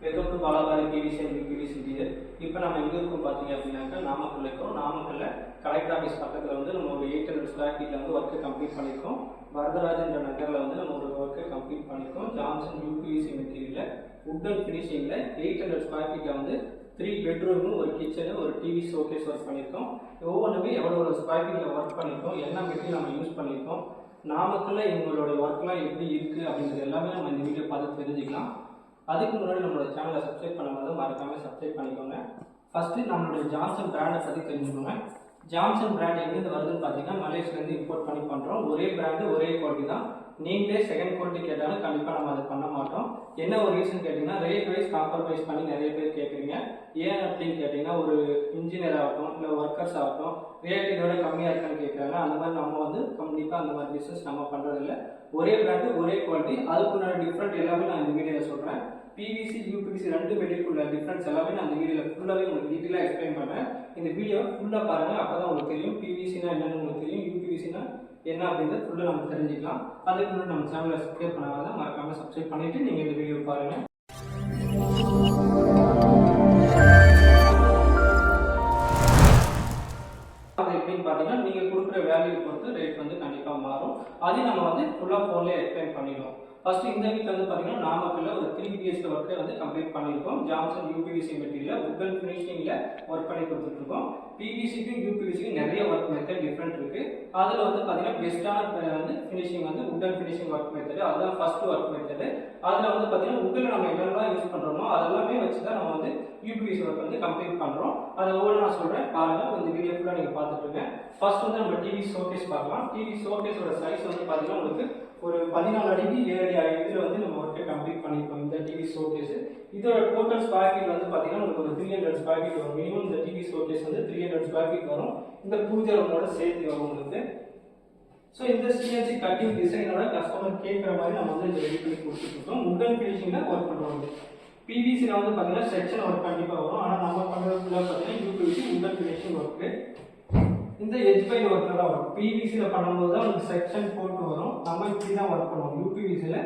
Welcome to Balabari PVC and UPVC interior. இப்போ நம்ம எங்கே இருக்கோம் பார்த்தீங்க அப்படின்னாக்கா நாமக்கல் இருக்கோம். நாமக்கல்லில் கலெக்டர் ஆஃபீஸ் பக்கத்தில் வந்து நம்ம ஒரு 800 ஸ்கொயர் ஃபீட்டில் வந்து ஒர்க்கு கம்ப்ளீட் பண்ணியிருக்கோம். வரதராஜன்ற நகரில் வந்து நம்ம ஒரு ஒர்க்கு கம்ப்ளீட் பண்ணியிருக்கோம். ஜான்சன் யூபிவிசி மெட்டீரியலில் உட்டன் ஃபினிஷிங்கில் 800 ஸ்கொயர் ஃபீட்டில் வந்து 3 பெட்ரூமு, ஒரு கிச்சனு, ஒரு டிவி ஷோகேஸ் ஒர்க் பண்ணியிருக்கோம். ஒவ்வொன்றுமே எவ்வளோ ஸ்கொயர் ஃபீட்டில் ஒர்க் பண்ணியிருக்கோம், என்ன மெட்டீரியல் நம்ம யூஸ் பண்ணியிருக்கோம், நாமக்கல்ல இவங்களோட ஒர்க்லாம் எப்படி இருக்குது அப்படிங்கிறது எல்லாமே நம்ம இந்த வீடியோ பார்த்து தெரிஞ்சுக்கலாம். அதுக்கு முன்னாடி நம்மளோட சேனலை சப்ஸ்கிரைப் பண்ணாமல் மறக்காமல் சப்ஸ்கிரைப் பண்ணிக்கோங்க. ஃபஸ்ட்டு நம்மளுடைய ஜான்சன் பிராண்டை பற்றி தெரிஞ்சுக்கோங்க. ஜான்சன் பிராண்ட் எங்கேருந்து வருதுன்னு பார்த்தீங்கன்னா மலேசியாவிலேருந்து இம்போர்ட் பண்ணி பண்ணுறோம். ஒரே பிராண்டு ஒரே குவாலிட்டி தான். நீங்களே செகண்ட் குவாலிட்டி கேட்டாலும் கண்டிப்பாக நம்ம அதை பண்ண மாட்டோம். என்ன ஒரு ரீசன் கேட்டிங்கன்னா ரேட் வைஸ் காம்ப்ரமைஸ் பண்ணி நிறைய பேர் கேட்குறீங்க. ஏன் அப்படின்னு கேட்டிங்கன்னா ஒரு இன்ஜினியர் ஆகட்டும் இல்லை ஒர்க்கர்ஸ் ஆகட்டும் ரேட் இதோட கம்மியாக இருக்கான்னு கேட்குறாங்க. அந்த மாதிரி நம்ம வந்து கண்டிப்பாக அந்த மாதிரி பிஸ்னஸ் நம்ம பண்ணுறதில்ல. ஒரே பிராண்டு ஒரே குவாலிட்டி. அதுக்குண்டான டிஃப்ரெண்ட் எல்லாமே நான் இந்த வீடியோவில் சொல்கிறேன். பிவிசி யூபிவிசி ரெண்டு மெட்டீரியலுக்குள்ள டிஃப்ரென்ஸ் எல்லாமே நான் இந்த வீடியோவில் ஃபுல்லாகவே உங்களுக்கு டீட்டெயிலாக எக்ஸ்பிளைன் பண்ணுறேன். இந்த வீடியோ ஃபுல்லாக பாருங்கள், அப்போ தான் உங்களுக்கு தெரியும் பிவிசினா என்னென்னு உங்களுக்கு தெரியும், யூபிவிசினா என்ன அப்படிங்கிறது ஃபுல்லாக நம்ம தெரிஞ்சுக்கலாம். அதுக்கு முன்னாடி நம்ம சேனலை சப்ஸ்கிரைப் பண்ணாத மறக்காமல் சப்ஸ்கிரைப் பண்ணிவிட்டு நீங்கள் இந்த வீடியோ பாருங்கள். எப்படின்னு பார்த்தீங்கன்னா நீங்கள் கொடுக்குற வேல்யூ பொறுத்து ரேட் வந்து கண்டிப்பாக மாறும். அதையும் நம்ம வந்து ஃபுல்லாக ஃபோன்லேயே எக்ஸ்பிளைன் பண்ணிடுவோம். ஃபர்ஸ்ட் இந்த வீட்டில் வந்து பார்த்தீங்கன்னா நாமக்கல்ல ஒரு 3 BHK ஒர்க்கை வந்து கம்ப்ளீட் பண்ணியிருக்கோம். ஜான்சன் யூபிவிசி மெட்டீரியல் உட்டன் ஃபினிஷிங்கில் ஒர்க் பண்ணி கொடுத்துட்ருக்கோம். பிவிசிக்கும் யூபிவிசிக்கும் நிறைய ஒர்க் மெத்தட் டிஃப்ரெண்ட் இருக்குது. அதில் வந்து பார்த்தீங்கன்னா பெஸ்ட்டான வந்து ஃபினிஷிங் வந்து உட்டன் ஃபினிஷிங் ஒர்க் மெத்தட். அதுதான் ஃபர்ஸ்ட் ஒர்க் மெத்தட். அதில் வந்து பார்த்தீங்கன்னா உட்டில் நம்ம என்னெல்லாம் யூஸ் பண்ணுறோமோ அதெல்லாமே வச்சு தான் நம்ம வந்து யூபிவிசி ஒர்க் வந்து கம்ப்ளீட் பண்ணுறோம். அதை ஒவ்வொரு நான் சொல்கிறேன் பாருங்கள். இந்த வீடியோ ஃபுல்லாக நீங்கள் பார்த்துட்டு இருக்கேன். ஃபர்ஸ்ட் வந்து நம்ம டிவி ஷோகேஸ் பார்க்கலாம். டிவி ஷோகேஸோட சைஸ் வந்து பார்த்தீங்கன்னா உங்களுக்கு ஒரு 14 அடிக்கு 7 அடி இதில் வந்து நம்ம ஒர்க்கை கம்ப்ளீட் பண்ணியிருக்கோம். இந்த டிவி ஷோகேஸ் இதோட டோட்டல் ஸ்கொயர் ஃபீட் வந்து பார்த்தீங்கன்னா உங்களுக்கு ஒரு 300 ஸ்கொயர் ஃபீட் வரும். மினிமம் இந்த டிவி ஷோகேஸ் வந்து 300 ஸ்கொயர் ஃபீட் வரும். இந்த பூஜை ரூமோட சேர்த்து வரும் உங்களுக்கு. ஸோ இந்த சிஎன்சி கட்டிங் டிசைனோட கஸ்டமர் கேட்குற மாதிரி நம்ம வந்து இந்த ரெடி பண்ணி கொடுத்துருக்கோம். உட்டன் ஃபினிஷிங்கில் ஒர்க் பண்ணுறோம். பிவிசியில் வந்து பார்த்தீங்கன்னா செக்ஷன் ஒர்க் கண்டிப்பாக வரும். ஆனால் நம்ம பண்ணுறதுக்குள்ள பார்த்தீங்கன்னா யூபிவிசி உட்டன் ஃபினிஷிங் ஒர்க்கு. இந்த எஜ் பை ஒர்க்கில் தான் வரும். பிவிசியில் பண்ணும்போது தான் உங்களுக்கு செக்ஷன் போட்டு வரும். நம்ம இப்படி தான் ஒர்க் பண்ணுவோம். யூபிவிசியில்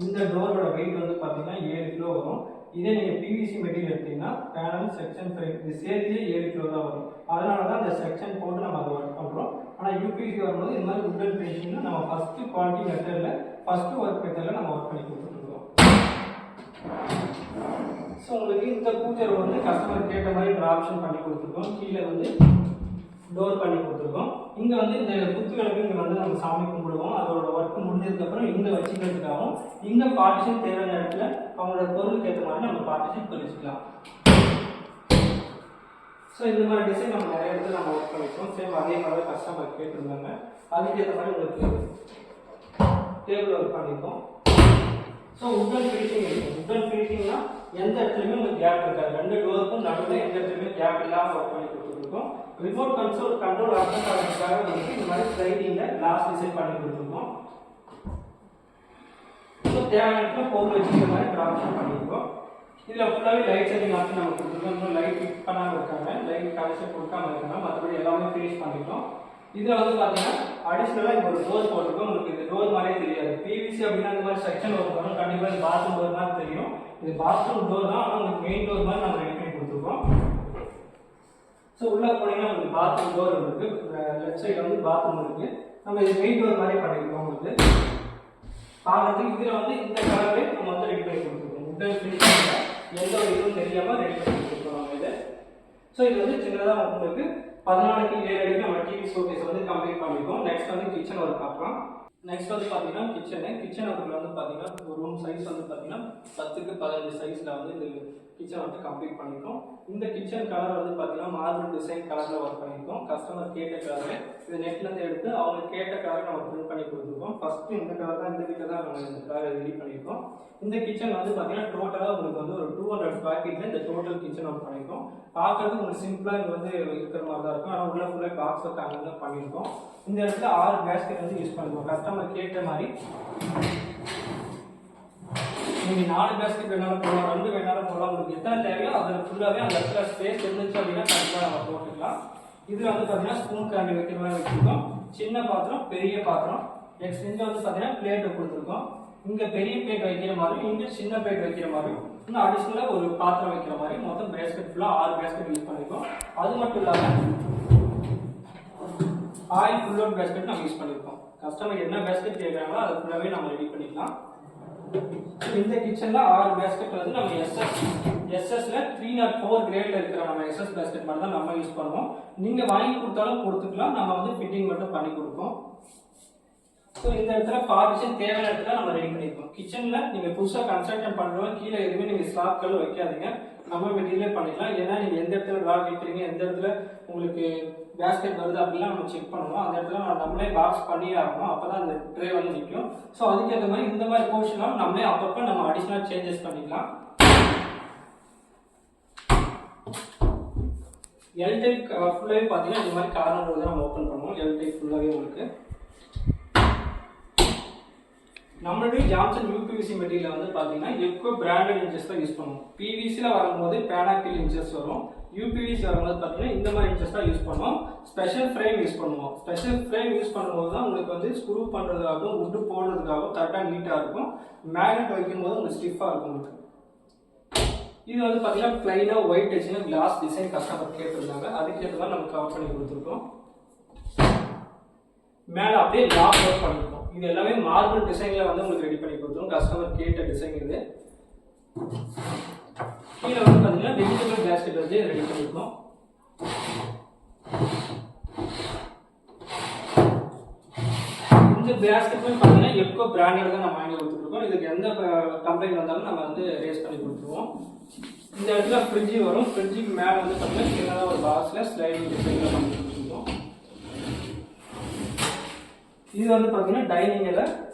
இந்த டோரோட வெயிட் வந்து பார்த்தீங்கன்னா 7 கிலோ வரும். இதே நீங்கள் பிவிசி மெட்டீரியல் எடுத்தீங்கன்னா பேனல் செக்ஷன் ஃப்ரேம் இது சேர்த்துலேயே 7 கிலோ தான் வரும். அதனால தான் இந்த செக்ஷன் போட்டு நம்ம அதை ஒர்க் பண்ணுறோம். ஆனால் யூபிவிசி வரும்போது இந்த மாதிரி உட்டன் ஃபினிஷிங்கில் நம்ம ஃபஸ்ட்டு குவாலிட்டி மெத்தடில் ஃபஸ்ட்டு ஒர்க் மெத்தடில் நம்ம ஒர்க் பண்ணி கொடுத்துட்ருக்கோம். ஸோ உங்களுக்கு இந்த பூஜை வந்து கஸ்டமர் கேட்ட மாதிரி ஒரு ஆப்ஷன் பண்ணி கொடுத்துருக்கோம். கீழே வந்து டோர் பண்ணி கொடுத்துருக்கோம். இங்கே வந்து இந்த குத்துவிளக்கு இங்கே வந்து நம்ம சாமி கும்பிடுவோம். அதோட ஒர்க் முடிஞ்சதுக்கப்புறம் இங்கே வச்சுக்கிறதுக்காகவும் இந்த பார்ட்டிஷன் தேவையான இடத்துல அவங்களோட பொருளுக்கு ஏற்ற மாதிரி நம்ம பார்ட்டிஷன் பிரிச்சுக்கலாம். ஸோ இந்த மாதிரி டிசைன் நம்ம நிறைய இடத்துல நம்ம ஒர்க் பண்ணிப்போம். சேம் அதே மாதிரி கஸ்டமர் கேட்டிருந்தாங்க. அதுக்கு ஏற்ற மாதிரி உங்களுக்கு டேபிள் ஒர்க் பண்ணிப்போம். ஸோ உட்டன் ஃபினிஷிங் இருக்கும். உட்டன் ஃபினிஷிங்னா எந்த இடத்துலையுமே உங்களுக்கு கேப் இருக்காது. ரெண்டு டோருக்கும் நடுவில் எந்த இடத்துலையுமே கேப் இல்லாமல் ஒர்க் பண்ணி கொடுத்துருக்கோம். ரிமோட் கண்ட்ரோல் ஆப்ஷன் ஆகிறதுக்காக வந்து இந்த மாதிரி ஸ்லைடிங்கில் கிளாஸ் டிசைன் பண்ணி கொடுத்துருக்கோம். ஸோ தேவையான இடத்துல பொருள் வச்சுக்கிற மாதிரி ஒரு ஆப்ஷன் பண்ணியிருக்கோம். இதில் ஃபுல்லாகவே லைட் செட்டிங் ஆப்ஷன் நம்ம கொடுத்துருக்கோம். இன்னும் லைட் ஃபிட் பண்ணாமல் இருக்காங்க, லைட் கனெக்ஷன் கொடுக்காமல் இருக்காங்க. மற்றபடி எல்லாமே ஃபினிஷ் பண்ணிட்டோம். இதில் வந்து பார்த்தீங்கன்னா அடிஷ்னலாக இப்போ ஒரு டோர் போட்டிருக்கோம். உங்களுக்கு இது டோர் மாதிரியே தெரியாது. பிவிசி அப்படின்னா இந்த மாதிரி செக்ஷன் ஒர்க் வரும். கண்டிப்பாக இது பாத்ரூம் டோர் மாதிரி தெரியும். இது பாத்ரூம் டோர் தான், ஆனால் உங்களுக்கு மெயின் டோர் மாதிரி நம்ம ரெடி பண்ணி கொடுத்துருக்கோம். ஸோ உள்ளே போனீங்கன்னா உங்களுக்கு பாத்ரூம் டோர் இருக்குது. லெஃப்ட் சைடில் வந்து பாத்ரூம் இருக்குது. நம்ம இது மெயின் டோர் மாதிரி பண்ணியிருக்கோம். உங்களுக்கு பார்க்கறதுக்கு இதில் வந்து இந்த கலரே நம்ம வந்து ரெடி பண்ணி கொடுத்துருக்கோம். உட்டன் ஃபினிஷிங்கில் எந்த ஒரு இதுவும் தெரியாமல் ரெடி பண்ணி கொடுத்துருக்கோம் நம்ம இதை. ஸோ இது வந்து சின்னதாக உங்களுக்கு 14க்கு 7 அடிக்கு நம்ம டிவி ஷோகேஸ் வந்து கம்ப்ளீட் பண்ணியிருக்கோம். நெக்ஸ்ட் வந்து கிச்சன் ஒர்க் பார்க்கலாம். நெக்ஸ்ட் வந்து பார்த்தீங்கன்னா கிச்சன் ஒர்க்கில் வந்து பார்த்தீங்கன்னா ஒரு ரூம் சைஸ் வந்து பார்த்தீங்கன்னா 10க்கு 15 சைஸில் வந்து இந்த கிச்சன் வந்து கம்ப்ளீட் பண்ணியிருக்கோம். இந்த கிச்சன் கலர் வந்து பார்த்தீங்கன்னா மார்பிள் டிசைன் கலரில் ஒர்க் பண்ணியிருக்கோம். கஸ்டமர் கேட்ட கலரு இது நெட்லேருந்து எடுத்து அவங்க கேட்ட கலரை நம்ம பிரிண்ட் பண்ணி கொடுத்துருக்கோம். ஃபஸ்ட்டு இந்த கலர் தான், இந்த வீட்டில் தான் நம்ம இந்த கலரை ரெடி பண்ணியிருக்கோம். இந்த கிச்சன் வந்து பார்த்தீங்கன்னா டோட்டலாக உங்களுக்கு வந்து ஒரு 200 ஸ்கொயர் ஃபீட்டில் இந்த டோட்டல் கிச்சன் ஒர்க் பண்ணியிருக்கோம். பார்க்கறதுக்கு உங்களுக்கு சிம்பிளாக இங்கே வந்து இருக்கிற மாதிரி தான் இருக்கும். ஆனால் உள்ள ஃபுல்லாக பாக்ஸ் ஒர்க் அங்கே பண்ணியிருக்கோம். இந்த இடத்துல 6 பேஸ்கெட் வந்து யூஸ் பண்ணிருக்கோம். கஸ்டமர் கேட்ட மாதிரி நீங்கள் 4 பேஸ்கெட் வேணாலும் போடலாம், 2 வேணாலும் போடலாம். உங்களுக்கு எத்தனை தேவையோ அதில் ஃபுல்லாகவே அந்த இடத்துல ஸ்பேஸ் இருந்துச்சு அப்படின்னா கண்டிப்பாக நம்ம போட்டுக்கலாம். இதில் வந்து பார்த்தீங்கன்னா ஸ்பூன் கேண்டில் வைக்கிற மாதிரி வச்சுருக்கோம். சின்ன பாத்திரம், பெரிய பாத்திரம். நெக்ஸ்ட் இங்கே வந்து பார்த்தீங்கன்னா பிளேட்டை கொடுத்துருக்கோம். இங்கே பெரிய பிளேட் வைக்கிற மாதிரி, இங்கே சின்ன பிளேட் வைக்கிற மாதிரி இன்னும் அடிஷ்னலாக ஒரு பாத்திரம் வைக்கிற மாதிரி மொத்தம் பேஸ்கெட் ஃபுல்லாக 6 பேஸ்கெட் யூஸ் பண்ணியிருக்கோம். அது மட்டும் இல்லாமல் ஆயில் ஃபுல் லோட் பேஸ்கெட் நம்ம யூஸ் பண்ணியிருக்கோம். கஸ்டமர் என்ன பேஸ்கெட் கேட்குறாங்களோ அதை ஃபுல்லாகவே நம்ம ரெடி பண்ணிக்கலாம். இந்த கிச்சனில் 6 பேஸ்கெட் வந்து நம்ம எஸ்எஸ்ல 304 கிரேட்ல இருக்கிற நம்ம எஸ்எஸ் பேஸ்கெட் மட்டும் தான் நம்ம யூஸ் பண்ணுவோம். நீங்கள் வாங்கி கொடுத்தாலும் கொடுத்துக்கலாம், நம்ம வந்து ஃபிட்டிங் மட்டும் பண்ணி கொடுப்போம். ஸோ இந்த இடத்துல பார்ட்டிஷன் தேவையான இடத்துல நம்ம ரெடி பண்ணியிருக்கோம். கிச்சனில் நீங்கள் புதுசாக கன்ஸ்ட்ரக்ஷன் பண்ணுறோம் கீழே எதுவுமே நீங்கள் ஸ்லாப்கள் வைக்காதீங்க, நம்ம மெட்டீரியலே பண்ணிக்கலாம். ஏன்னா நீங்கள் எந்த இடத்துல ட்ரா வைக்கிறீங்க, எந்த இடத்துல உங்களுக்கு பேஸ்கெட் வருது அப்படிலாம் நம்ம செக் பண்ணணும். அந்த இடத்துல நம்மளே பாக்ஸ் பண்ணி ஆகணும், அப்போ தான் அந்த ட்ரே வந்து நிற்கும். ஸோ அதுக்கேற்ற மாதிரி இந்த மாதிரி போர்ஷன்லாம் நம்மளே அப்பப்போ நம்ம அடிஷ்னலாக சேஞ்சஸ் பண்ணிக்கலாம். எல் டைப் ஃபுல்லாகவே பார்த்தீங்கன்னா இந்த மாதிரி கார்னர் வந்து நம்ம ஓப்பன் பண்ணுவோம். எல் டைப் ஃபுல்லாகவே உங்களுக்கு நம்மளுடைய ஜான்சன் யூபிவிசி மெட்டீரியல் வந்து பார்த்தீங்கன்னா எக்கோ பிராண்டட் இன்ச்சஸ் தான் யூஸ் பண்ணுவோம். பிவிசியில் வரும்போது பேனாக்கில் இன்ச்சஸ் வரும், யூபிவிசி வரும்போது பார்த்தீங்கன்னா இந்த மாதிரி இன்ச்சஸ் தான் யூஸ் பண்ணுவோம். ஸ்பெஷல் ஃப்ரேம் யூஸ் பண்ணுவோம். ஸ்பெஷல் ஃப்ரேம் யூஸ் பண்ணும்போது தான் உங்களுக்கு வந்து ஸ்க்ரூ பண்ணுறதுக்காகவும் உட்டு போடுறதுக்காகவும் கரெக்டாக நீட்டாக இருக்கும். மேக்னெட் வைக்கும்போது உங்களுக்கு ஸ்டிஃபாக இருக்கும் உங்களுக்கு. இது வந்து பார்த்தீங்கன்னா பிளைனாக ஒயிட் டச்சுன்னு கிளாஸ் டிசைன் கஸ்டமர் கேட்டிருந்தாங்க, அதுக்கேற்ற மாதிரி நம்ம கவர் பண்ணி கொடுத்துருக்கோம். மேலே அப்படியே லாக் ஒர்க் பண்ணியிருக்கோம். இது எல்லாமே மார்பிள் டிசைனில் வந்து உங்களுக்கு ரெடி பண்ணி கொடுத்துருவோம். கஸ்டமர் கேட்ட டிசைன் இது. கீழே வந்து பார்த்தீங்கன்னா வெஜிடபிள் பேஸ்கெட் வச்சு ரெடி பண்ணியிருக்கோம். இந்த பேஸ்கெட் பார்த்தீங்கன்னா எக்கோ பிராண்டட் தான் நம்ம வாங்கி கொடுத்துருக்கோம். இதுக்கு எந்த கம்ப்ளைண்ட் வந்தாலும் நம்ம வந்து ரேஸ் பண்ணி கொடுத்துருவோம். இந்த இடத்துல ஃப்ரிட்ஜு வரும். ஃப்ரிட்ஜுக்கு மேலே வந்து பார்த்தீங்கன்னா சின்னதாக ஒரு பாக்ஸில் ஸ்லைடிங் டிசைனில் பண்ணி கொடுத்துருக்கோம். இது வந்து பார்த்தீங்கன்னா டைனிங்கில்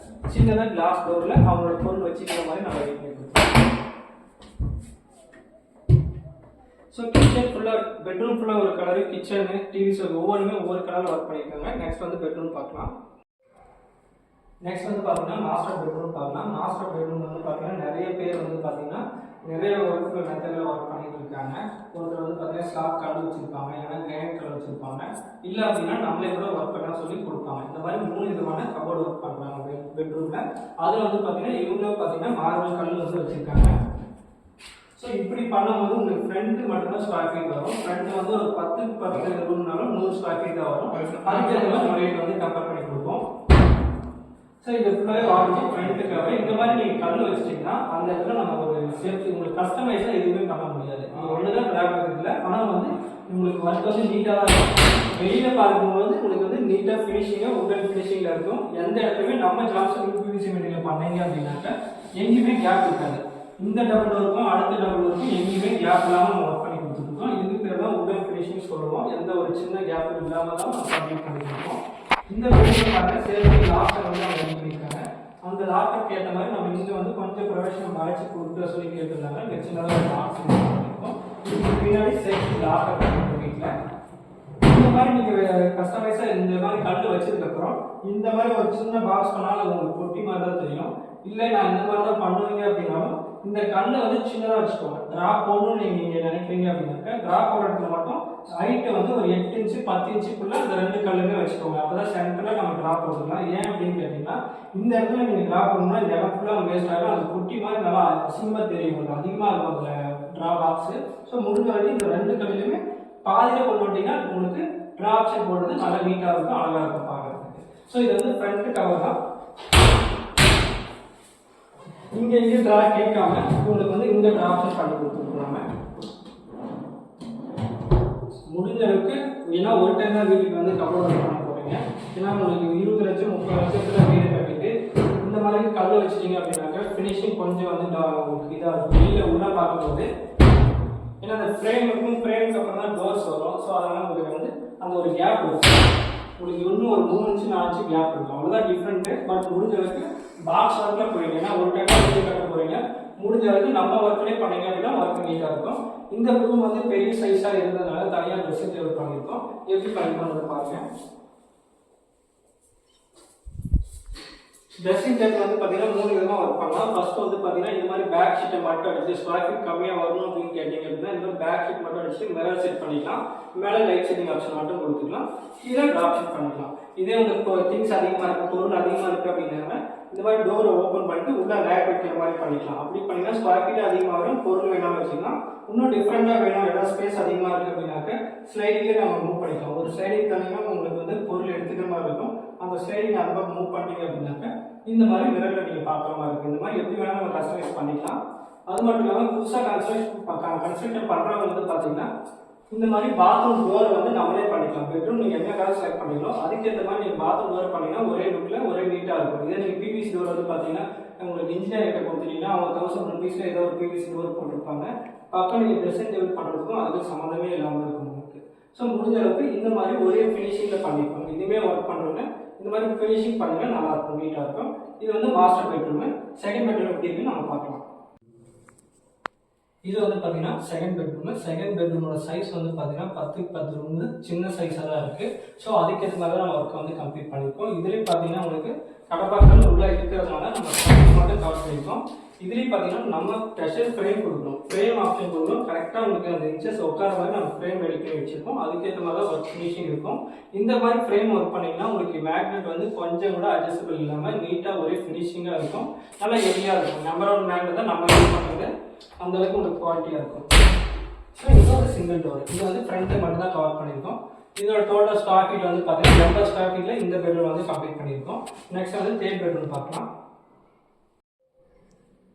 சின்னதாக கிளாஸ் டோரில் அவங்களோட பொருள் வச்சுக்கிற மாதிரி நம்ம ரெடி பண்ணி கொடுத்துருக்கோம். ஸோ கிச்சன் ஃபுல்லாக பெட்ரூம் ஃபுல்லாக ஒரு கலரு, கிச்சனு டிவி ஷோ ஒவ்வொன்றுமே ஒவ்வொரு கலரில் ஒர்க் பண்ணியிருக்காங்க. நெக்ஸ்ட் வந்து பெட்ரூம் பார்க்கலாம். நெக்ஸ்ட் வந்து பார்த்தீங்கன்னா மாஸ்டர் பெட்ரூம் பார்க்கலாம். மாஸ்டர் பெட்ரூம் வந்து பார்த்தீங்கன்னா நிறைய பேர் வந்து பார்த்தீங்கன்னா நிறைய ஒர்க் மெத்தடில் ஒர்க் பண்ணிட்டு இருக்காங்க. ஒருத்தர் வந்து பார்த்தீங்கன்னா ஸ்லாப் கலர் வச்சுருப்பாங்க, இல்லைன்னா கிரானைட் கலர் வச்சுருப்பாங்க, இல்லை அப்படின்னா நம்மளே கூட ஒர்க் பண்ண சொல்லி கொடுப்பாங்க. இந்த மாதிரி 3 விதமான கபோர்டு ஒர்க் பண்ணுறாங்க பெட்ரூமில். அதில் வந்து பார்த்தீங்கன்னா இவங்களும் பார்த்தீங்கன்னா மார்பிள் கல் வந்து வச்சுருக்காங்க. ஸோ இப்படி பண்ணும்போது உங்களுக்கு ஃப்ரண்ட்டு மட்டும்தான் ஸ்கொயர் ஃபீட் வரும். ஃப்ரண்ட் வந்து ஒரு 10க்கு 10 ரூம்னாலும் 100 ஸ்கொயர் ஃபீட் தான் வரும். அதுக்கேற்ற மாதிரி நம்ம ரேட் வந்து கம்பேர் பண்ணி கொடுப்போம். ஸோ இது ஃபுல்லாகவே வாங்கி ஃப்ரண்ட்டுக்காக இந்த மாதிரி நீங்கள் கல் வச்சிட்டிங்கன்னா அந்த இடத்துல நம்ம ஒரு சேஃப்டி உங்களுக்கு கஸ்டமைஸாக எதுவுமே பண்ண முடியாது. ஒன்று தான் ட்ராபேக் இல்லை, ஆனால் வந்து உங்களுக்கு ஒர்க் வந்து நீட்டாக தான் இருக்கும். வெளியில் பார்க்கும்போது உங்களுக்கு வந்து நீட்டாக ஃபினிஷிங்காக உடன் ஃபினிஷிங்கில் இருக்கும். எந்த இடத்துலையுமே நம்ம ஜான்சன் யூபிவிசி மெட்டீரியல் பண்ணீங்க அப்படின்னாக்கா எங்கேயுமே கேப் இருக்காது. இந்த டபுள் ஒர்க்கும் அடுத்த டபுள் ஒர்க்கும் எங்கேயுமே கேப் இல்லாமல் நம்ம ஒர்க் பண்ணி கொடுத்துருக்கோம். இதுக்கு பேர் தான் உடன் ஃபினிஷிங் சொல்லுவோம். எந்த ஒரு சின்ன கேப் இல்லாமல் தான் நம்ம கம்ப்ளீட் பண்ணியிருக்கோம். இந்த வீடியோக்காக சேஃப்டி லாக்கர் வந்து அவங்க ரெடி பண்ணியிருக்காங்க. அந்த லாக்கருக்கு ஏற்ற மாதிரி நம்ம இங்கே வந்து கொஞ்சம் ப்ரொஃபஷனல் மறைச்சி கொடுக்க சொல்லி கேட்டிருந்தாங்க. சின்னதாக ஒரு லாக் பண்ணியிருக்கோம். இதுக்கு பின்னாடி சேஃப்டி லாக்கர் பண்ணியிருக்கோம். வீட்டில் இந்த மாதிரி நீங்கள் கஸ்டமைஸாக இந்த மாதிரி கல் வச்சதுக்கப்புறம் இந்த மாதிரி ஒரு சின்ன பாக்ஸ் பண்ணாலும் அது உங்களுக்கு பொட்டி மாதிரி தான் தெரியும். இல்லை நான் இந்த மாதிரி தான் பண்ணுவீங்க அப்படின்னாலும் இந்த கல்லை வந்து சின்னதாக வச்சுக்கோங்க. ட்ராப் போடணும்னு நீங்கள் நினைக்கிறீங்க அப்படின்னாக்கா ட்ராப் போடுற இடத்துல மட்டும் ஹைட்டை வந்து ஒரு 8 இன்ச்சு 10 இன்ச்சுக்குள்ளே அந்த 2 கல்லுமே வச்சுக்கோங்க. அப்போ தான் சென்டரில் நம்ம ட்ராப் போட்டுக்கலாம். ஏன் அப்படின்னு கேட்டிங்கன்னா இந்த இடத்துல நீங்கள் ட்ராப் பண்ணணும்னா இந்த இடம் ஃபுல்லாக வேஸ்ட் ஆகும். அது குட்டி மாதிரி நல்லா அசிங்கமாக தெரியும், உங்களுக்கு அதிகமாக இருக்கும் அதில் ட்ரா பாக்ஸு. ஸோ முடிஞ்ச வரைக்கும் இந்த 2 கல்லுமே பாதியில் கொண்டு வந்தீங்கன்னா உங்களுக்கு ட்ரா ஆப்ஷன் போடுறது நல்லா நீட்டாக இருக்கும், அழகாக இருக்கும் பார்க்குறதுக்கு. ஸோ இது வந்து ஃப்ரண்ட் கவர் தான். இங்கே ட்ரா கேட்காம உங்களுக்கு வந்து இந்த ட்ரா ஆப்ஷன் பண்ணி கொடுத்துருக்கோம். நம்ம முடிஞ்ச அளவுக்கு ஏன்னா ஒரு டைம் தான் வீட்டுக்கு வந்து கபோர்ட் பண்ண போகிறீங்க. ஏன்னா உங்களுக்கு 20 லட்சம் 30 லட்சத்தில் வீடு கட்டிட்டு இந்த மாதிரி கல் வச்சிட்டிங்க அப்படின்னாக்கா ஃபினிஷிங் கொஞ்சம் வந்து உங்களுக்கு இதாக இருக்கும். வெளியில் உள்ள பார்க்கும்போது ஏன்னா அந்த ஃப்ரேமுக்கும் ஃப்ரேமுக்கு அப்புறம் தான் டோர்ஸ் வரும். ஸோ அதனால் உங்களுக்கு வந்து அந்த ஒரு கேப் இருக்கும். உங்களுக்கு இன்னும் ஒரு 3 இன்ச்சு 4 இன்ச்சு கேப் இருக்கும். அவ்வளோதான் டிஃப்ரெண்ட்டு. பட் முடிஞ்ச அளவுக்கு பாக்ஸ் ஒர்க்கில் போயிடுங்க. ஏன்னா ஒரு டைம் வீடு கட்ட போகிறீங்க, முடிஞ்ச அளவுக்கு நம்ம ஒர்க்லேயே பண்ணீங்க அப்படின்னா ஒர்க் நீட்டாக இருக்கும். இந்த ரூம் வந்து பெரிய சைஸாக இருந்ததுனால தனியாக ட்ரெஸ்ஸிங் டேபிள் பண்ணியிருக்கோம். எப்படி பண்ணி பண்ணுறது பாருங்க. ட்ரெஸ்ஸிங் டேபிள் வந்து பார்த்தீங்கன்னா 3 விதமாக ஒர்க் பண்ணலாம். ஃபர்ஸ்ட் வந்து பார்த்தீங்கன்னா இந்த மாதிரி பேக் ஷீட்டை மட்டும் அடிச்சு ஸ்கொயர் ஃபீட் கம்மியாக வரணும் அப்படின்னு கேட்டிங்க அப்படின்னா இந்த மாதிரி பேக் ஷீட் மட்டும் அடிச்சு மிரர் செட் பண்ணிக்கலாம். மேலே லைட் செட்டிங் ஆப்ஷன் மட்டும் கொடுத்துக்கலாம். கீழே ட்ராப் ஷீட் பண்ணிக்கலாம். இதே உங்களுக்கு திங்ஸ் அதிகமாக இருக்குது, பொருள் அதிகமாக இருக்குது அப்படின்னா இந்த மாதிரி டோரை ஓப்பன் பண்ணிட்டு உள்ள ரேக் வைக்கிற மாதிரி பண்ணிக்கலாம். அப்படி பண்ணிங்கன்னா ஸ்கொயர் ஃபீட் அதிகமாக வரும், பொருள் வேணாலும் வச்சுக்கலாம். இன்னும் டிஃப்ரெண்டாக வேணும், ஏதாவது ஸ்பேஸ் அதிகமாக இருக்குது அப்படின்னாக்க ஸ்லைடிங்கே நம்ம மூவ் பண்ணிக்கலாம். ஒரு ஸ்லைடிங் தனியாக உங்களுக்கு வந்து பொருள் எடுத்துக்கிற மாதிரி இருக்கும். அந்த ஸ்லைடிங் அந்த பக்கம் மூவ் பண்ணிட்டீங்க அப்படின்னாக்க இந்த மாதிரி மிரரில் நீங்கள் பார்க்குற மாதிரி இருக்கும். இந்த மாதிரி எப்படி வேணாலும் நம்ம கஸ்டமைஸ் பண்ணிக்கலாம். அது மட்டும் இல்லாமல் புதுசாக கன்ஸ்ட்ரக்ஷன் பண்ணுறவங்க வந்து பார்த்தீங்கன்னா இந்த மாதிரி பாத்ரூம் டோர் வந்து நம்மளே பண்ணிக்கலாம். பெட்ரூம் நீங்கள் என்ன கலர் செலக்ட் பண்ணிக்கலாம் அதுக்கேற்ற மாதிரி நீங்கள் பாத்ரூம் டோர் பண்ணிங்கன்னா ஒரே லுக்கில் ஒரே நீட்டாக இருக்கும். இதே நீங்கள் பிவிசி டோர் வந்து பார்த்தீங்கன்னா உங்களுக்கு இன்ஜினியர் கிட்ட கொடுத்துட்டீங்கன்னா அவங்க 1000 rupees ஏதோ ஒரு பிவிசி டோர் போட்டிருப்பாங்க. பக்கம் நீங்கள் ட்ரெஸ்ஸிங் டேபிள் பண்ணுறதுக்கும் அதுக்கு சம்மந்தமே இல்லாமல் இருக்கும் உங்களுக்கு. ஸோ முடிஞ்ச அளவுக்கு இந்த மாதிரி ஒரே ஃபினிஷிங்கில் பண்ணிப்பாங்க. இதுவுமே ஒர்க் பண்ணுறவங்க இந்த மாதிரி ஃபினிஷிங் பண்ணுங்க, நல்லா இருக்கும், நீட்டாக இருக்கும். இது வந்து மாஸ்டர் பெட்ரூமு. செகண்ட் பெட்ரூம் எப்படி இருக்குன்னு நம்ம பார்க்கலாம். இது வந்து பார்த்தீங்கன்னா செகண்ட் பெட்ரூமு. செகண்ட் பெட்ரூமோட சைஸ் வந்து பார்த்தீங்கன்னா 10x 10 ரூமு, சின்ன சைஸாக தான் இருக்குது. ஸோ அதுக்கேற்ற மாதிரி தான் நம்ம ஒர்க்கை வந்து கம்ப்ளீட் பண்ணியிருக்கோம். இதுலேயும் பார்த்தீங்கன்னா உங்களுக்கு கடப்பாக்கள் உள்ளே இருக்கிறதுனால நம்ம மட்டும் கவர் பண்ணியிருக்கோம். இதுலேயும் பார்த்தீங்கன்னா நம்ம ப்ரெஷர் ஃப்ரேம் கொடுக்கணும், ஃப்ரேம் ஆப்ஷன் கொடுக்கணும். கரெக்டாக உங்களுக்கு அந்த இன்ச்சஸ் உட்கார மாதிரி நம்ம ஃப்ரேம் ரெடி பண்ணி வச்சுருக்கோம். அதுக்கேற்ற மாதிரி தான் ஒர்க் ஃபினிஷிங் இருக்கும். இந்த மாதிரி ஃப்ரேம் ஒர்க் பண்ணிங்கன்னா உங்களுக்கு மேக்னெட் வந்து கொஞ்சம் கூட அட்ஜஸ்டபிள் இல்லாமல் நீட்டாக ஒரே ஃபினிஷிங்காக இருக்கும், நல்லா ஹெவியாக இருக்கும். நம்பர் 1 மேக்னெட் தான் நம்ம யூஸ் பண்ணுறது, அந்த அளவுக்கு உங்களுக்கு குவாலிட்டியாக இருக்கும். ஸோ இது ஒரு சிங்கிள் டோர். இது வந்து ஃப்ரண்ட்டை மட்டும் தான் கவர் பண்ணியிருக்கோம். இதோட டோட்டல் ஸ்கொயர் ஃபீட் வந்து பார்த்தீங்கன்னா 200 ஸ்கொயர் ஃபீட்டில் இந்த பெட்ரூம் வந்து கம்ப்ளீட் பண்ணியிருக்கோம். நெக்ஸ்ட் வந்து தேர்ட் பெட்ரூம் பார்க்கலாம்.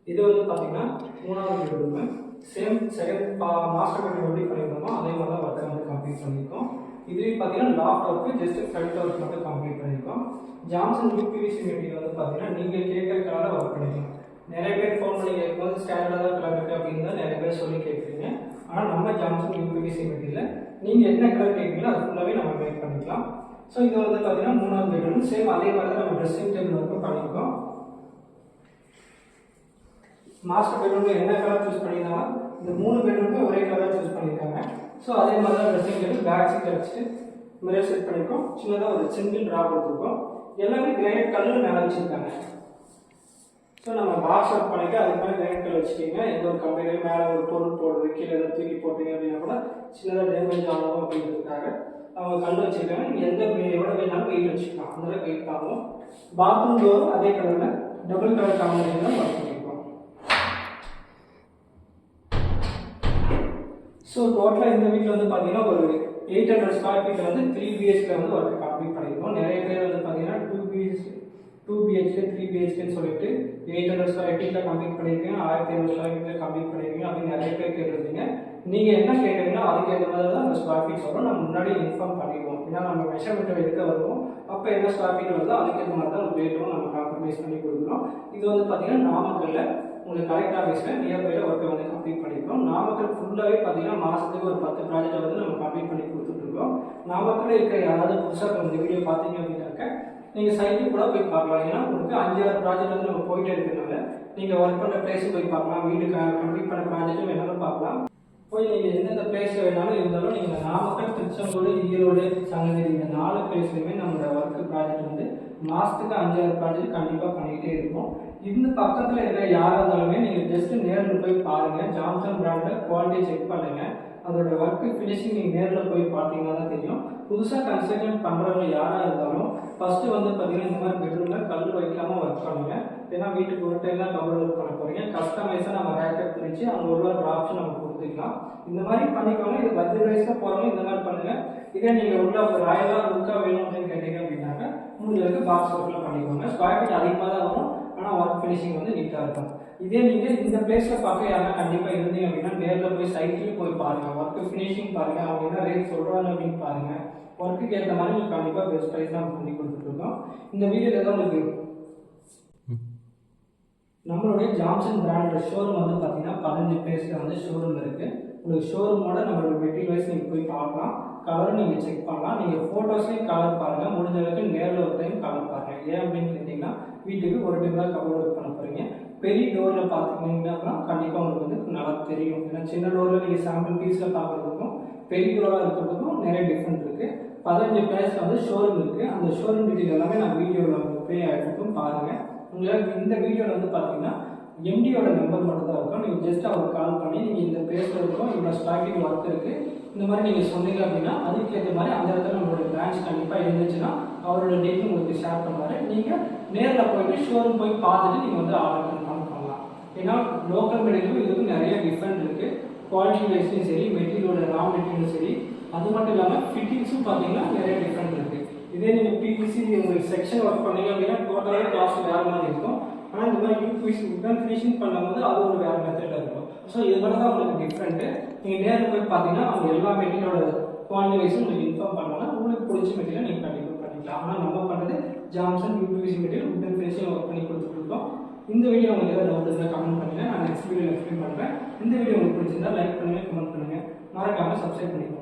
இது வந்து பார்த்தீங்கன்னா 3வது bedroom. Same second master bedroom எப்படி பண்ணியிருக்கோமோ அதே மாதிரி தான் ஒர்க்கை வந்து கம்ப்ளீட் பண்ணியிருக்கோம். இதுலேயும் பார்த்தீங்கன்னா loft work just front work மட்டும் கம்ப்ளீட் பண்ணியிருக்கோம். ஜான்சன் யூபிவிசி மெட்டீரியல் வந்து பார்த்தீங்கன்னா நீங்கள் கேட்குற கலரில் ஒர்க் பண்ணிக்கலாம். நிறைய பேர் ஃபோன் பண்ணி கேட்கும்போது ஸ்டாண்டர்டாக கலர் இருக்குது அப்படின்னு தான் நிறைய பேர் சொல்லி கேட்குறீங்க. ஆனால் நம்ம ஜான்சன் யூபிவிசி மெட்டீரியல் நீங்கள் என்ன கலர் கேட்குறீங்களோ அது ஃபுல்லாகவே நம்ம மேக் பண்ணிக்கலாம். ஸோ இது வந்து பார்த்தீங்கன்னா 3வது பெட்ரூம். சேம் அதே மாதிரி தான் நம்ம ட்ரெஸ்ஸிங் டேபிள் ஒர்க்கும் பண்ணியிருக்கோம். மாஸ்டர் பெட்ரூம்ல என்ன கலர் சூஸ் பண்ணியிருந்தாலும் இந்த 3 பெட்ரூமுக்கு ஒரே கலர் சூஸ் பண்ணியிருக்காங்க. ஸோ அதே மாதிரி தான் ட்ரெஸ்ஸிங் டேபிள் பேக் சீட் வச்சுட்டு மிரர் செட் பண்ணியிருக்கோம். சின்னதாக ஒரு சிங்கிள் ட்ரா கொடுத்துருக்கோம். எல்லாமே கிரானைட் கல்லு மேலே வச்சுருக்காங்க. ஸோ நம்ம பாக்ஸ் ஒர்க் பண்ணிவிட்டு அதுக்கு மேலே கிரானைட் கல் வச்சுட்டிங்க. எந்த ஒரு கம்பெனியும் மேலே ஒரு பொருள் போடுறது கீழே எதாவது தூக்கி போட்டீங்க அப்படின்னா கூட சின்னதாக டேமேஜ் ஆகும் அப்படிங்கிறதுக்காக அவங்க கல் வச்சுருக்காங்க. நீங்கள் எந்த எவ்வளோ வேணாலும் வெயிட் வச்சுக்கலாம், அந்த வெயிட் ஆகும். பாத்ரூம் டோர் அதே கலரில் டபுள் கலர் காம்பினேஷன் ஒர்க் பண்ணியிருக்கோம். ஸோ டோட்டலாக இந்த வீட்டில் வந்து பார்த்தீங்கன்னா ஒரு 800 ஸ்கொயர் ஃபீட்டில் வந்து 3 BHK வந்து ஒர்க் கம்ப்ளீட் பண்ணியிருக்கோம். நிறைய பேர் வந்து பார்த்தீங்கன்னா 2 BHK 3 BHKன்னு சொல்லிட்டு 800 ஸ்கொயர் ஃபீட்டில் கம்ப்ளீட் பண்ணியிருக்கீங்க, 1500 ஸ்கொயர் ஃபீட்டில் கம்ப்ளீட் பண்ணியிருக்கீங்க அப்படின்னு நிறைய பேர் கேட்டிருந்தீங்க. நீங்கள் என்ன கேட்குறீங்களோ அதுக்கு ஏற்ற மாதிரி தான் அந்த ஸ்கொயர் ஃபீட் சொல்கிறோம். நம்ம முன்னாடி இன்ஃபார்ம் பண்ணிடுவோம். ஏன்னா நம்ம மெஷர்மெண்ட் எடுக்க வருவோம், அப்போ என்ன ஸ்கொயர் ஃபீட் வருதோ அதுக்கேற்ற மாதிரி தான் ரேட்டும் நம்ம காம்ப்ரமைஸ் பண்ணி கொடுக்குறோம். இது வந்து பார்த்தீங்கன்னா நாமக்கல்ல உங்களுக்கு கலெக்டர் ஆஃபீஸில் நியர்பையில் ஒர்க்கை வந்து கம்ப்ளீட் பண்ணியிருக்கோம். நாமக்கல் ஃபுல்லாகவே பார்த்தீங்கன்னா மாதத்துக்கு ஒரு 10 ப்ராஜெக்டை வந்து நம்ம கம்ப்ளீட் பண்ணி கொடுத்துட்ருக்கோம். நாமக்கல்ல இருக்கிற யாராவது புதுசாக இந்த வீடியோ பார்த்தீங்க அப்படின்னாக்க நீங்கள் சைட்டுக்கு கூட போய் பார்க்கலாம். ஏன்னா உங்களுக்கு 5-6 ப்ராஜெக்ட் வந்து நம்ம போயிட்டே இருக்கிறதுனால நீங்கள் ஒர்க் பண்ணுற பிளேஸும் போய் பார்க்கலாம், வீடு கம்ப்ளீட் பண்ண ப்ராஜெக்ட்டும் வேணாலும் பார்க்கலாம். போய் நீங்கள் எந்தெந்த பிளேஸ் வேணாலும் இருந்தாலும் நீங்கள் நாமக்கல், திருச்செங்கோடு, ஈரோடு, சங்ககிரி இந்த 4 பிளேஸ்லையுமே நம்மளோட ஒர்க் ப்ராஜெக்ட் வந்து மாதத்துக்கு 5-6 ப்ராஜெக்ட் கண்டிப்பாக பண்ணிக்கிட்டே இருக்கும். இந்த பக்கத்தில் இருக்கிற யாராக இருந்தாலுமே நீங்கள் ஜஸ்ட் நேரில் போய் பாருங்கள். ஜான்சன் பிராண்டில் குவாலிட்டி செக் பண்ணுங்கள். அதோட ஒர்க்கு ஃபினிஷிங் நீங்கள் நேரில் போய் பார்த்தீங்கன்னா தான் தெரியும். புதுசாக கன்ஸ்ட்ரக்ஷன் பண்ணுறவங்க யாராக இருந்தாலும் ஃபஸ்ட்டு வந்து பார்த்தீங்கன்னா இந்த மாதிரி பெட்ரூமில் கல் வைக்காமல் ஒர்க் பண்ணுங்கள். ஏன்னா வீட்டுக்கு ஒரு டைம் தான் கவர் ஒர்க் பண்ண போகிறீங்க. கஸ்டமைஸாக நம்ம ரேக்கப் பிரித்து அங்கே ஒரு ஆப்ஷன் நம்ம கொடுத்துக்கலாம். இந்த மாதிரி பண்ணிக்கோங்க. இது பட்ஜெட் வைஸாக போகிறவங்க இந்த மாதிரி பண்ணுங்கள். இதே நீங்கள் உள்ள ஒரு ராயலாக லுக்காக வேணும் அப்படின்னு கேட்டீங்க அப்படின்னாக்க உங்களுக்கு பாக்ஸ் ஒர்க்கில் பண்ணிக்கோங்க. ஸ்கொயர் ஃபீட் அதிகமாக தான் வரும், ஆனால் ஒர்க் ஃபினிஷிங் வந்து நீட்டாக இருக்கும். இதே நீங்கள் இந்த பிளேஸில் பார்க்க யாரா கண்டிப்பாக இருந்தீங்க அப்படின்னா நேரில் போய் சைட்லேயும் போய் பாருங்கள், ஒர்க்கு ஃபினிஷிங் பாருங்கள், அவங்க என்ன ரேட் சொல்கிறாங்க அப்படின்னு பாருங்கள். ஒர்க்குக்கு ஏற்ற மாதிரி நீங்கள் கண்டிப்பாக பெஸ்ட் ப்ரைஸ் தான் பண்ணி கொடுத்துட்ருக்கோம். இந்த வீடியோவில் தான் உங்களுக்கு நம்மளுடைய ஜான்சன் பிராண்டோட ஷோரூம் வந்து பார்த்தீங்கன்னா 15 பிளேஸில் வந்து ஷோரூம் இருக்குது. உங்களுக்கு ஷோரூமோட நம்மளோட மெட்டீரியல் வைஸ் நீங்கள் போய் பார்க்கலாம், கலரும் நீங்கள் செக் பண்ணலாம். நீங்கள் ஃபோட்டோஸ்லேயும் கலர் பாருங்கள், முடிஞ்ச அளவுக்கு நேரில் ஒரு டைம் கலர் பாருங்கள். ஏன் அப்படின்னு கேட்டிங்கன்னா வீட்டுக்கு ஒரு டைம் தான் கவர் ஒர்க் பண்ண போகிறீங்க. பெரிய டோரில் பார்த்துக்கிட்டிங்கன்னா கண்டிப்பாக உங்களுக்கு வந்து நல்லா தெரியும். ஏன்னா சின்ன டோரில் நீங்கள் சாம்பிள் பீஸில் பார்க்குறதுக்கும் பெரிய டோராக இருக்கிறதுக்கும் நிறைய டிஃப்ரெண்ட் இருக்குது. 15 பேர்ஸ் வந்து ஷோரூம் இருக்குது. அந்த ஷோரூம் டீட்டெயில் எல்லாமே நான் வீடியோவில் ப்ளே ஆகிருக்கும் பாருங்கள். உங்களுக்கு இந்த வீடியோவில் வந்து பார்த்தீங்கன்னா எம்டியோட நம்பர் மட்டும் தான் இருக்கும். நீங்கள் ஜஸ்ட் அவருக்கு கால் பண்ணி நீங்கள் இந்த பேஸில் இருக்கும், இவ்வளோ ஸ்டாக்கிங் ஒர்க் இருக்குது, இந்த மாதிரி நீங்கள் சொன்னீங்க அப்படின்னா அதுக்கேற்ற மாதிரி அந்த இடத்துல நம்மளோட பிரான்ச் கண்டிப்பாக இருந்துச்சுன்னா அவரோட டேட் உங்களுக்கு ஷேர் பண்ணுவார். நீங்கள் நேரில் போயிட்டு ஷோரூம் போய் பார்த்துட்டு நீங்கள் வந்து ஆர்டர் கன்ஃபார்ம் பண்ணலாம். ஏன்னா லோக்கல் மெட்டீரியலும் இதுக்கும் நிறைய டிஃப்ரெண்ட் இருக்குது. குவாலிட்டி வைஸ்லையும் சரி, மெட்டீரியலோட ரா மெட்டீரியலும் சரி, அது மட்டும் இல்லாமல் ஃபிட்டிங்ஸும் பார்த்தீங்கன்னா நிறைய டிஃப்ரெண்ட் இருக்குது. இதே நீங்கள் பிவிசி உங்களுக்கு செக்ஷன் ஒர்க் பண்ணீங்க அப்படின்னா டோட்டலாகவே காஸ்ட் வேறு மாதிரி இருக்கும். ஆனால் இந்த மாதிரி யூபிசி உடன் ஃபினிஷிங் பண்ணும்போது அது ஒரு வேறு மெத்தடில் இருக்கும். ஸோ இது மட்டும் தான் உங்களுக்கு டிஃப்ரெண்ட்டு. நீங்கள் நேரில் போய் பார்த்தீங்கன்னா அவங்க எல்லா மெட்டீரியலோட குவாலிட்டி வைஸும் உங்களுக்கு இன்ஃபார்ம் பண்ணுவாங்க. உங்களுக்கு பிடிச்ச மெட்டீரியல் நீங்கள் கண்டிப்பாக பண்ணிக்கலாம். ஆனால் நம்ம பண்ணுறது ஜான்சன் யூபிசி மெட்டீரியல் உடன் ஃபினிஷிங் ஒர்க் பண்ணி கொடுத்துருக்கோம். இந்த வீடியோ உங்களுக்கு ஏதாவது டவுட் இருந்தால் கமெண்ட் பண்ணுங்கள், நான் நெக்ஸ்ட் வீடியோ எக்ஸ்பிளைன் பண்ணுறேன். இந்த வீடியோ உங்களுக்கு பிடிச்சிருந்தா லைக் பண்ணுங்கள், கமெண்ட் பண்ணுங்கள், மறக்காமல் சப்ஸ்கிரைப் பண்ணிக்கோங்க.